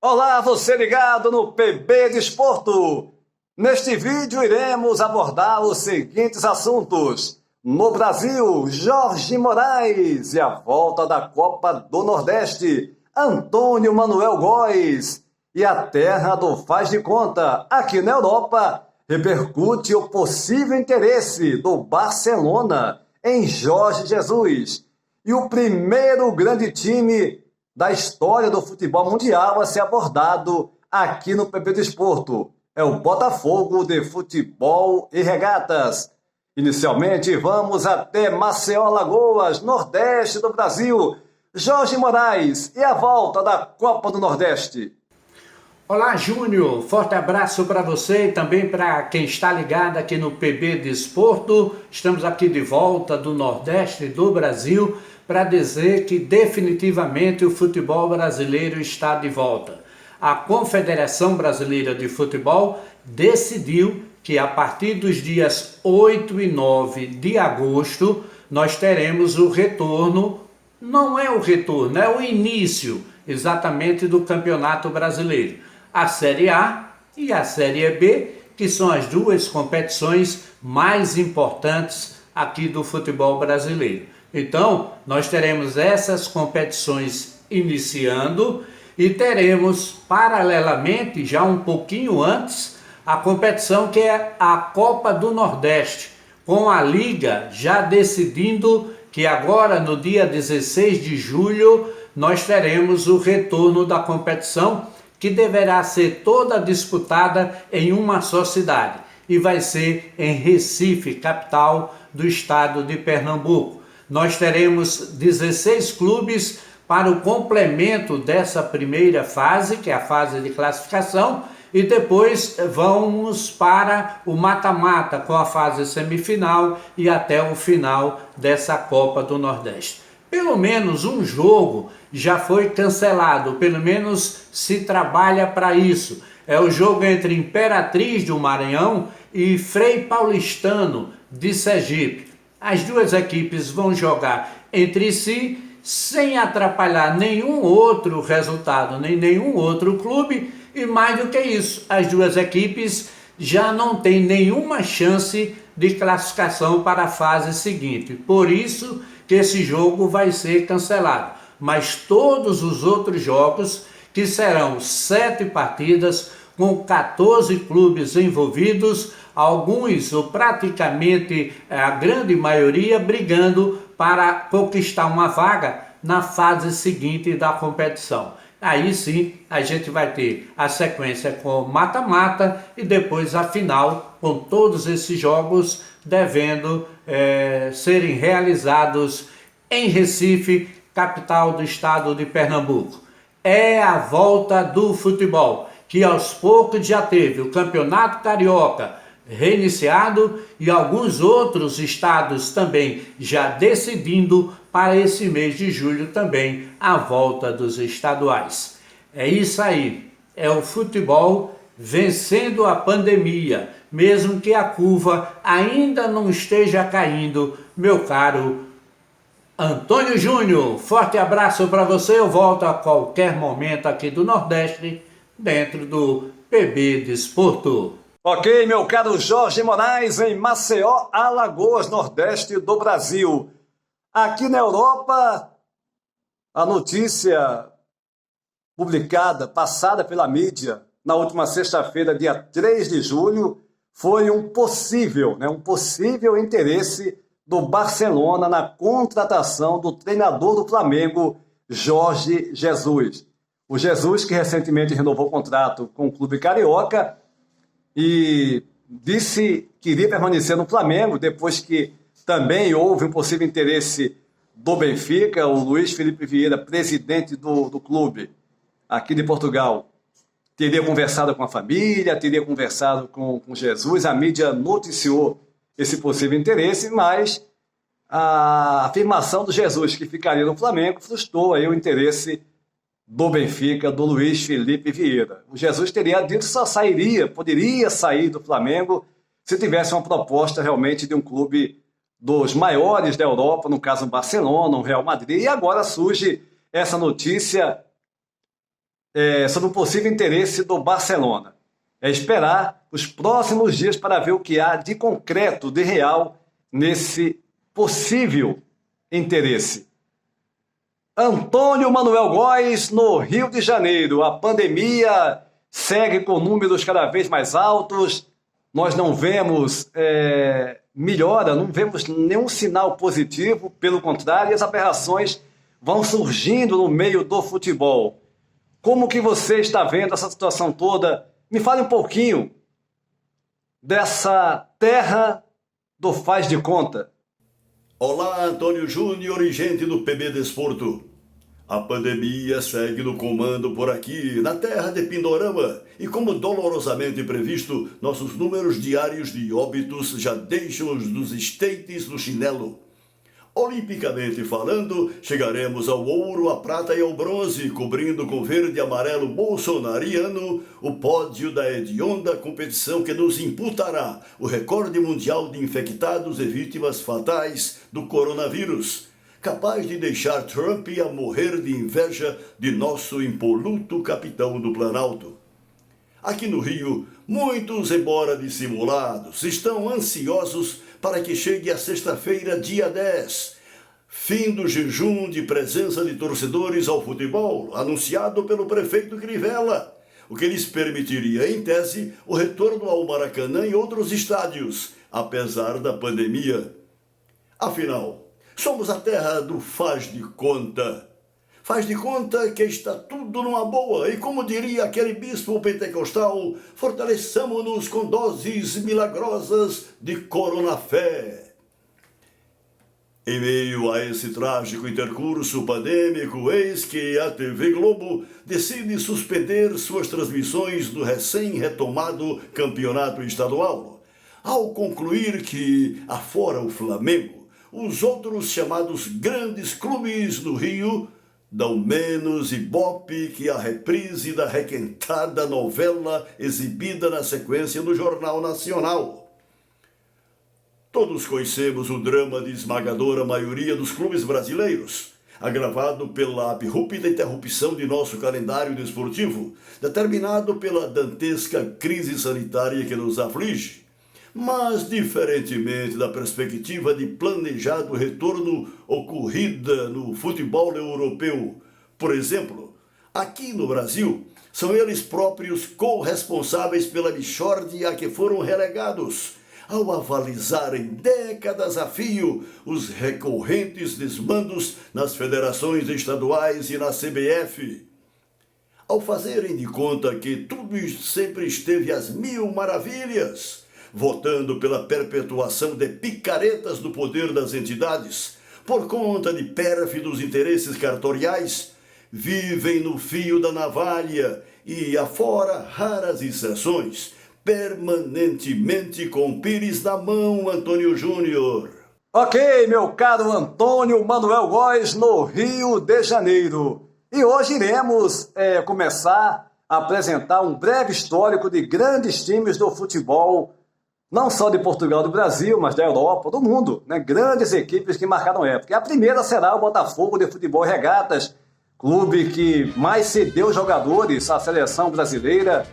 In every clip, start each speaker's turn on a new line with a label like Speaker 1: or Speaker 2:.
Speaker 1: Olá, você ligado no PB Desporto. Neste vídeo iremos abordar os seguintes assuntos. No Brasil, Jorge Moraes e a volta da Copa do Nordeste, Antônio Manuel Góes e a terra do faz de conta. Aqui na Europa, repercute o possível interesse do Barcelona em Jorge Jesus. E o primeiro grande time da história do futebol mundial a ser abordado aqui no PP Desporto. É o Botafogo de Futebol e Regatas. Inicialmente, vamos até Maceió, Alagoas, Nordeste do Brasil. Jorge Moraes e a volta da Copa do Nordeste.
Speaker 2: Olá, Júnior. Forte abraço para você e também para quem está ligado aqui no PB Desporto. Estamos aqui de volta do Nordeste do Brasil para dizer que definitivamente o futebol brasileiro está de volta. A Confederação Brasileira de Futebol decidiu que a partir dos dias 8 e 9 de agosto nós teremos o retorno, não é o retorno, é o início exatamente do Campeonato Brasileiro. A Série A e a Série B, que são as duas competições mais importantes aqui do futebol brasileiro. Então, nós teremos essas competições iniciando e teremos, paralelamente, já um pouquinho antes, a competição que é a Copa do Nordeste, com a Liga já decidindo que agora, no dia 16 de julho, nós teremos o retorno da competição, que deverá ser toda disputada em uma só cidade, e vai ser em Recife, capital do estado de Pernambuco. Nós teremos 16 clubes para o complemento dessa primeira fase, que é a fase de classificação, e depois vamos para o mata-mata com a fase semifinal e até o final dessa Copa do Nordeste. Pelo menos um jogo já foi cancelado, pelo menos se trabalha para isso. É o jogo entre Imperatriz do Maranhão e Frei Paulistano de Sergipe. As duas equipes vão jogar entre si sem atrapalhar nenhum outro resultado, nem nenhum outro clube, e mais do que isso, as duas equipes já não têm nenhuma chance de classificação para a fase seguinte. Por isso que esse jogo vai ser cancelado. Mas todos os outros jogos, que serão 7 partidas, com 14 clubes envolvidos, alguns ou praticamente a grande maioria brigando para conquistar uma vaga na fase seguinte da competição. Aí sim a gente vai ter a sequência com mata-mata e depois a final, com todos esses jogos devendo serem realizados em Recife, capital do estado de Pernambuco. É a volta do futebol, que aos poucos já teve o Campeonato Carioca reiniciado e alguns outros estados também já decidindo para esse mês de julho também a volta dos estaduais. É isso aí, é o futebol vencendo a pandemia, mesmo que a curva ainda não esteja caindo, meu caro Antônio Júnior. Forte abraço para você, eu volto a qualquer momento aqui do Nordeste, dentro do PB Desporto.
Speaker 1: Ok, meu caro Jorge Moraes, em Maceió, Alagoas, Nordeste do Brasil. Aqui na Europa, a notícia publicada, passada pela mídia, na última sexta-feira, dia 3 de julho, foi um possível interesse do Barcelona na contratação do treinador do Flamengo, Jorge Jesus. O Jesus, que recentemente renovou o contrato com o clube carioca e disse que iria permanecer no Flamengo, depois que também houve um possível interesse do Benfica. O Luiz Felipe Vieira, presidente do clube aqui de Portugal, teria conversado com a família, teria conversado com Jesus. A mídia noticiou esse possível interesse, mas a afirmação do Jesus que ficaria no Flamengo frustrou aí o interesse do Benfica, do Luiz Felipe Vieira. O Jesus teria dito que só poderia sair do Flamengo se tivesse uma proposta realmente de um clube dos maiores da Europa, no caso o Barcelona, o Real Madrid, e agora surge essa notícia sobre o possível interesse do Barcelona. É esperar os próximos dias para ver o que há de concreto, de real, nesse possível interesse. Antônio Manuel Góes, no Rio de Janeiro. A pandemia segue com números cada vez mais altos. Nós não vemos melhora, não vemos nenhum sinal positivo. Pelo contrário, as aberrações vão surgindo no meio do futebol. Como que você está vendo essa situação toda? Me fale um pouquinho dessa terra do faz de conta.
Speaker 3: Olá, Antônio Júnior e gente do PB Desporto. A pandemia segue no comando por aqui, na terra de Pindorama, e como dolorosamente previsto, nossos números diários de óbitos já deixam-os nos estates no chinelo. Olimpicamente falando, chegaremos ao ouro, à prata e ao bronze, cobrindo com verde e amarelo bolsonariano o pódio da hedionda competição que nos imputará o recorde mundial de infectados e vítimas fatais do coronavírus, capaz de deixar Trump a morrer de inveja de nosso impoluto capitão do Planalto. Aqui no Rio, muitos, embora dissimulados, estão ansiosos para que chegue a sexta-feira, dia 10, fim do jejum de presença de torcedores ao futebol, anunciado pelo prefeito Crivella, o que lhes permitiria, em tese, o retorno ao Maracanã e outros estádios, apesar da pandemia. Afinal, somos a terra do faz de conta. Faz de conta que está tudo numa boa e, como diria aquele bispo pentecostal, fortaleçamo-nos com doses milagrosas de coronafé. Em meio a esse trágico intercurso pandêmico, eis que a TV Globo decide suspender suas transmissões do recém-retomado campeonato estadual, ao concluir que, afora o Flamengo, os outros chamados grandes clubes do Rio dão menos ibope que a reprise da requentada novela exibida na sequência no Jornal Nacional. Todos conhecemos o drama de esmagadora maioria dos clubes brasileiros, agravado pela abrupta interrupção de nosso calendário desportivo, determinado pela dantesca crise sanitária que nos aflige. Mas, diferentemente da perspectiva de planejado retorno ocorrida no futebol europeu, por exemplo, aqui no Brasil, são eles próprios corresponsáveis pela mixórdia a que foram relegados, ao avalizarem décadas a fio os recorrentes desmandos nas federações estaduais e na CBF. Ao fazerem de conta que tudo sempre esteve às mil maravilhas, votando pela perpetuação de picaretas do poder das entidades, por conta de pérfidos interesses cartoriais, vivem no fio da navalha e, afora raras exceções, permanentemente com pires na mão, Antônio Júnior.
Speaker 1: Ok, meu caro Antônio Manuel Góes, no Rio de Janeiro. E hoje iremos começar a apresentar um breve histórico de grandes times do futebol, não só de Portugal e do Brasil, mas da Europa, do mundo, né? Grandes equipes que marcaram época. E a primeira será o Botafogo de Futebol e Regatas, clube que mais cedeu jogadores à seleção brasileira,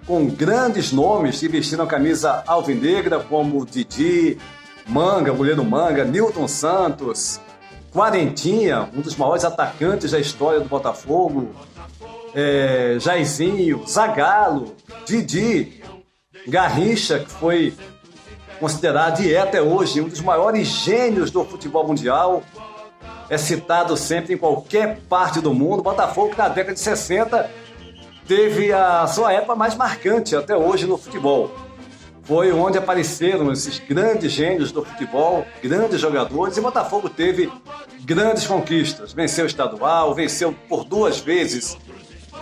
Speaker 1: com grandes nomes que vestiram a camisa alvinegra, como Didi, Manga, goleiro Manga, Nilton Santos, Quarentinha, um dos maiores atacantes da história do Botafogo, Jairzinho, Zagallo, Didi, Garrincha, que foi considerado e é até hoje um dos maiores gênios do futebol mundial, é citado sempre em qualquer parte do mundo. Botafogo, que na década de 60 teve a sua época mais marcante até hoje no futebol. Foi onde apareceram esses grandes gênios do futebol, grandes jogadores, e Botafogo teve grandes conquistas. Venceu o estadual, venceu por 2 vezes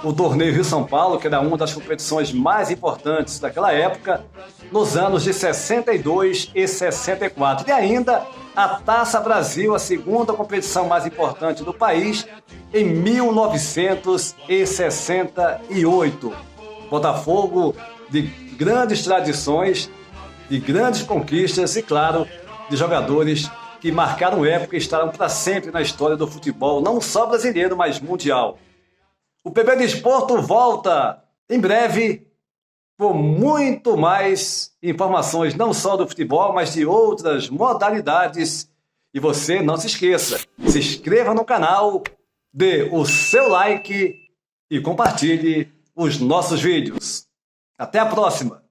Speaker 1: o torneio Rio-São Paulo, que era uma das competições mais importantes daquela época, nos anos de 62 e 64. E ainda a Taça Brasil, a segunda competição mais importante do país, em 1968. Botafogo de grandes tradições, de grandes conquistas e, claro, de jogadores que marcaram época e estarão para sempre na história do futebol, não só brasileiro, mas mundial. O PB Desporto volta em breve com muito mais informações, não só do futebol, mas de outras modalidades. E você não se esqueça, se inscreva no canal, dê o seu like e compartilhe os nossos vídeos. Até a próxima!